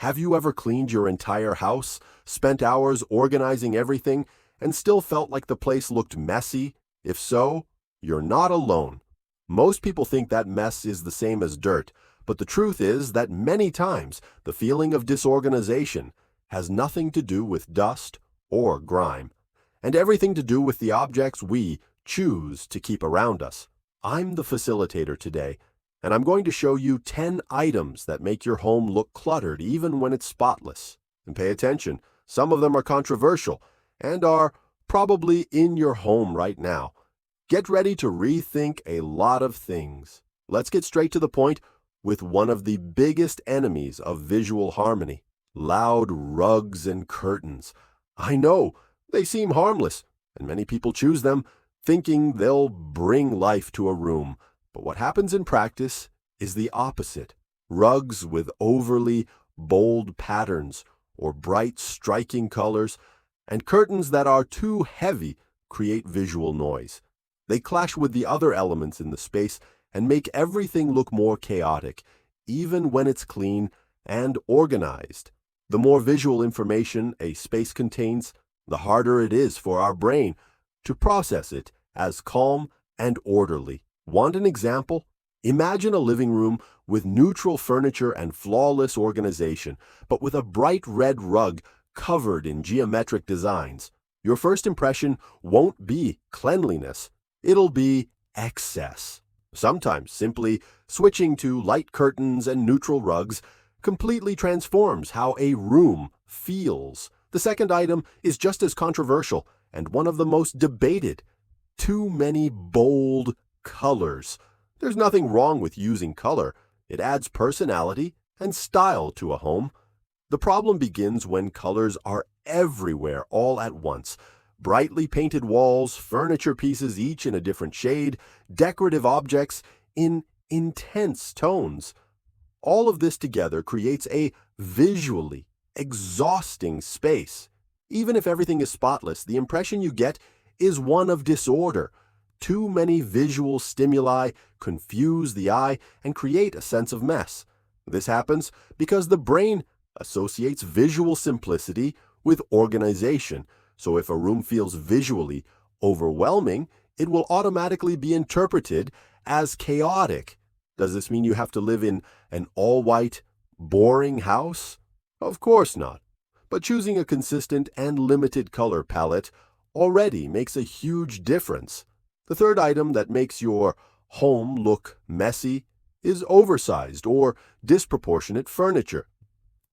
Have you ever cleaned your entire house, spent hours organizing everything, and still felt like the place looked messy? If so, you're not alone. Most people think that mess is the same as dirt, but the truth is that many times the feeling of disorganization has nothing to do with dust or grime, and everything to do with the objects we choose to keep around us. I'm the facilitator today, and I'm going to show you 10 items that make your home look cluttered even when it's spotless. And pay attention, some of them are controversial and are probably in your home right now. Get ready to rethink a lot of things. Let's get straight to the point with one of the biggest enemies of visual harmony: loud rugs and curtains. I know, they seem harmless, and many people choose them, thinking they'll bring life to a room. But what happens in practice is the opposite. Rugs with overly bold patterns or bright, striking colors, and curtains that are too heavy create visual noise. They clash with the other elements in the space and make everything look more chaotic, even when it's clean and organized. The more visual information a space contains, the harder it is for our brain to process it as calm and orderly. Want an example? Imagine a living room with neutral furniture and flawless organization, but with a bright red rug covered in geometric designs. Your first impression won't be cleanliness, it'll be excess. Sometimes simply switching to light curtains and neutral rugs completely transforms how a room feels. The second item is just as controversial and one of the most debated: too many bold colors. There's nothing wrong with using color. It adds personality and style to a home. The problem begins when colors are everywhere all at once. Brightly painted walls, furniture pieces each in a different shade, decorative objects in intense tones. All of this together creates a visually exhausting space. Even if everything is spotless, the impression you get is one of disorder. Too many visual stimuli confuse the eye and create a sense of mess. This happens because the brain associates visual simplicity with organization. So if a room feels visually overwhelming, it will automatically be interpreted as chaotic. Does this mean you have to live in an all-white, boring house? Of course not. But choosing a consistent and limited color palette already makes a huge difference. The third item that makes your home look messy is oversized or disproportionate furniture.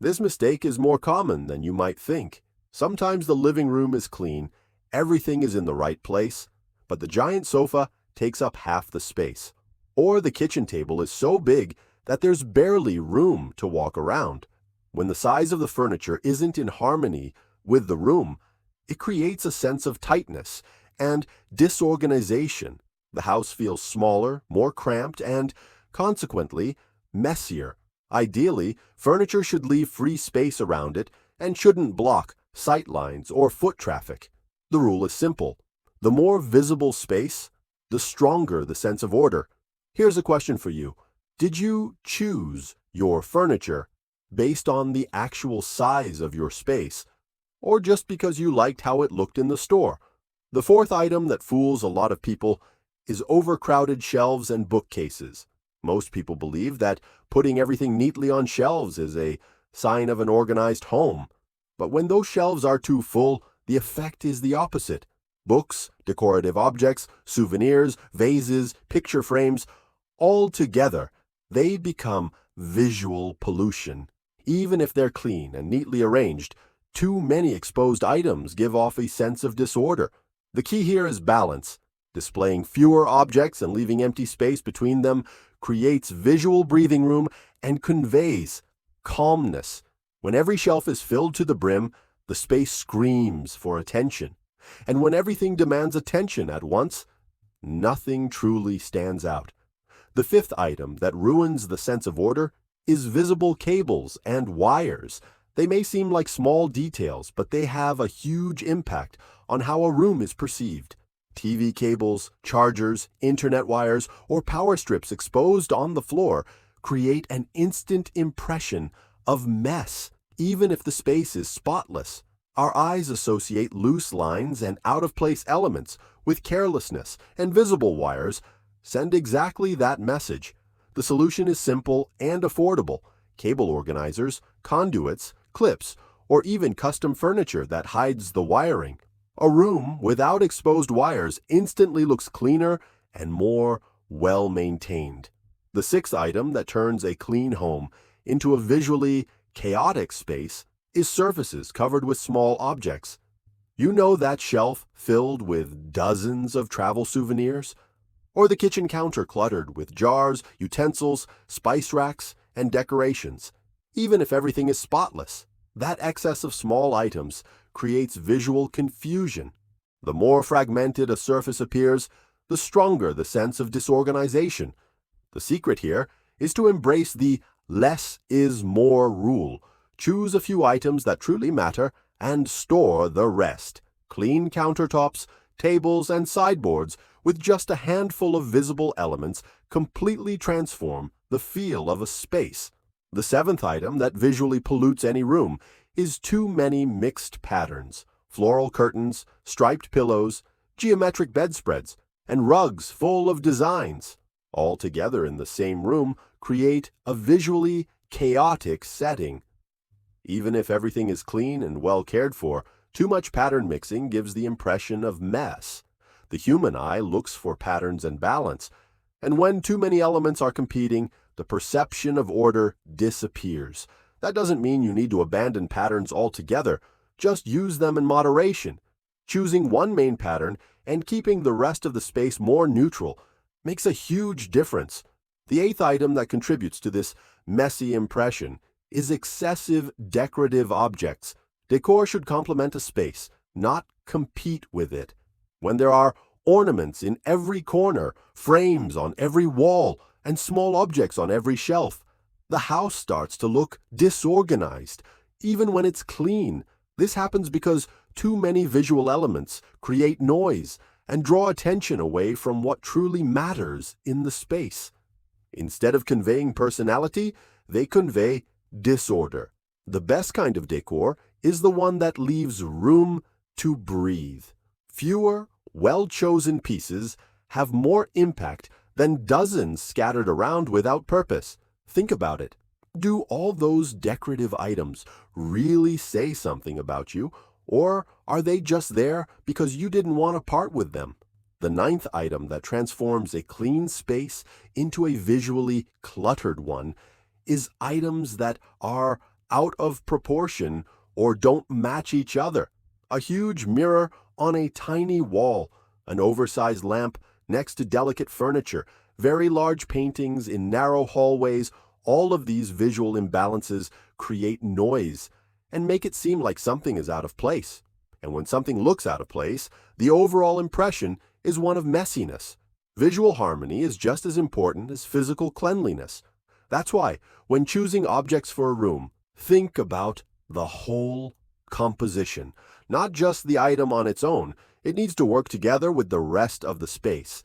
This mistake is more common than you might think. Sometimes the living room is clean, everything is in the right place, but the giant sofa takes up half the space. Or the kitchen table is so big that there's barely room to walk around. When the size of the furniture isn't in harmony with the room, it creates a sense of tightness and disorganization. The house feels smaller, more cramped, and, consequently, messier. Ideally, furniture should leave free space around it and shouldn't block sight lines or foot traffic. The rule is simple: the more visible space, the stronger the sense of order. Here's a question for you. Did you choose your furniture based on the actual size of your space, or just because you liked how it looked in the store? The fourth item that fools a lot of people is overcrowded shelves and bookcases. Most people believe that putting everything neatly on shelves is a sign of an organized home. But when those shelves are too full, the effect is the opposite. Books, decorative objects, souvenirs, vases, picture frames, all together, they become visual pollution. Even if they're clean and neatly arranged, too many exposed items give off a sense of disorder. The key here is balance. Displaying fewer objects and leaving empty space between them creates visual breathing room and conveys calmness. When every shelf is filled to the brim, the space screams for attention. And when everything demands attention at once, nothing truly stands out. The fifth item that ruins the sense of order is visible cables and wires. They may seem like small details, but they have a huge impact on how a room is perceived. TV cables, chargers, internet wires, or power strips exposed on the floor create an instant impression of mess. Even if the space is spotless, our eyes associate loose lines and out-of-place elements with carelessness, and visible wires send exactly that message. The solution is simple and affordable: cable organizers, conduits, clips, or even custom furniture that hides the wiring. A room without exposed wires instantly looks cleaner and more well-maintained. The sixth item that turns a clean home into a visually chaotic space is surfaces covered with small objects. You know that shelf filled with dozens of travel souvenirs? Or the kitchen counter cluttered with jars, utensils, spice racks, and decorations? Even if everything is spotless, that excess of small items creates visual confusion. The more fragmented a surface appears, the stronger the sense of disorganization. The secret here is to embrace the less is more rule. Choose a few items that truly matter and store the rest. Clean countertops, tables, and sideboards with just a handful of visible elements completely transform the feel of a space. The seventh item that visually pollutes any room is too many mixed patterns: floral curtains, striped pillows, geometric bedspreads, and rugs full of designs. All together in the same room create a visually chaotic setting. Even if everything is clean and well cared for, too much pattern mixing gives the impression of mess. The human eye looks for patterns and balance, and when too many elements are competing, the perception of order disappears. That doesn't mean you need to abandon patterns altogether. Just use them in moderation. Choosing one main pattern and keeping the rest of the space more neutral makes a huge difference. The eighth item that contributes to this messy impression is excessive decorative objects. Decor should complement a space, not compete with it. When there are ornaments in every corner, frames on every wall, and small objects on every shelf, the house starts to look disorganized, even when it's clean. This happens because too many visual elements create noise and draw attention away from what truly matters in the space. Instead of conveying personality, they convey disorder. The best kind of decor is the one that leaves room to breathe. Fewer, well-chosen pieces have more impact than dozens scattered around without purpose. Think about it. Do all those decorative items really say something about you, or are they just there because you didn't want to part with them? The ninth item that transforms a clean space into a visually cluttered one is items that are out of proportion or don't match each other. A huge mirror on a tiny wall, an oversized lamp next to delicate furniture, very large paintings in narrow hallways. All of these visual imbalances create noise and make it seem like something is out of place. And when something looks out of place, the overall impression is one of messiness. Visual harmony is just as important as physical cleanliness. That's why, when choosing objects for a room, think about the whole composition, not just the item on its own. It needs to work together with the rest of the space.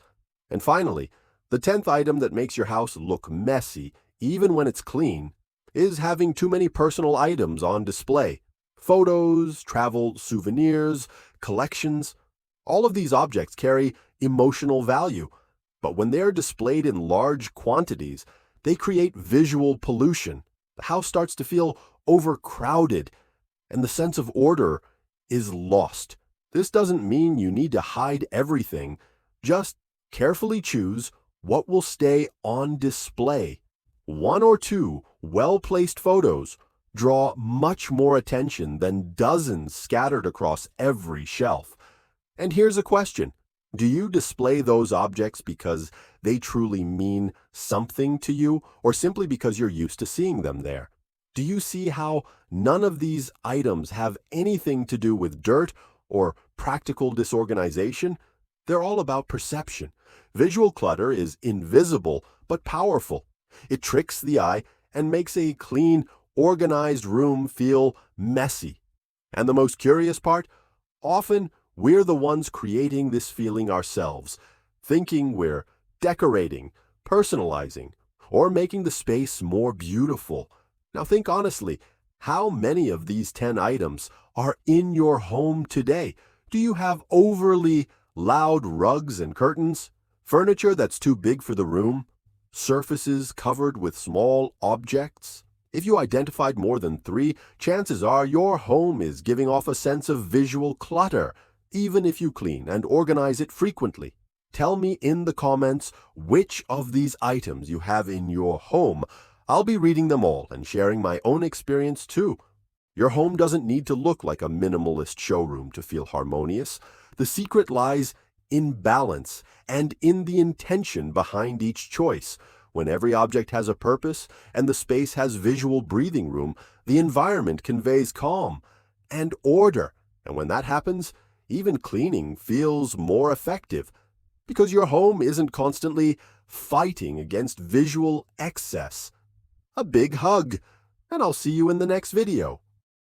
And finally, the 10th item that makes your house look messy, even when it's clean, is having too many personal items on display. Photos, travel souvenirs, collections. All of these objects carry emotional value, but when they're displayed in large quantities, they create visual pollution. The house starts to feel overcrowded, and the sense of order is lost. This doesn't mean you need to hide everything. Just carefully choose what will stay on display. One or two well-placed photos draw much more attention than dozens scattered across every shelf. And here's a question. Do you display those objects because they truly mean something to you, or simply because you're used to seeing them there? Do you see how none of these items have anything to do with dirt or practical disorganization? They're all about perception. Visual clutter is invisible but powerful. It tricks the eye and makes a clean, organized room feel messy. And the most curious part? Often, we're the ones creating this feeling ourselves, thinking we're decorating, personalizing, or making the space more beautiful. Now think honestly, How many of these 10 items are in your home today? Do you have overly loud rugs and curtains? Furniture that's too big for the room? Surfaces covered with small objects? If you identified more than 3, chances are your home is giving off a sense of visual clutter, even if you clean and organize it frequently. Tell me in the comments which of these items you have in your home. I'll be reading them all and sharing my own experience too. Your home doesn't need to look like a minimalist showroom to feel harmonious. The secret lies in balance and in the intention behind each choice. When every object has a purpose and the space has visual breathing room, the environment conveys calm and order. And when that happens, even cleaning feels more effective because your home isn't constantly fighting against visual excess. A big hug, and I'll see you in the next video.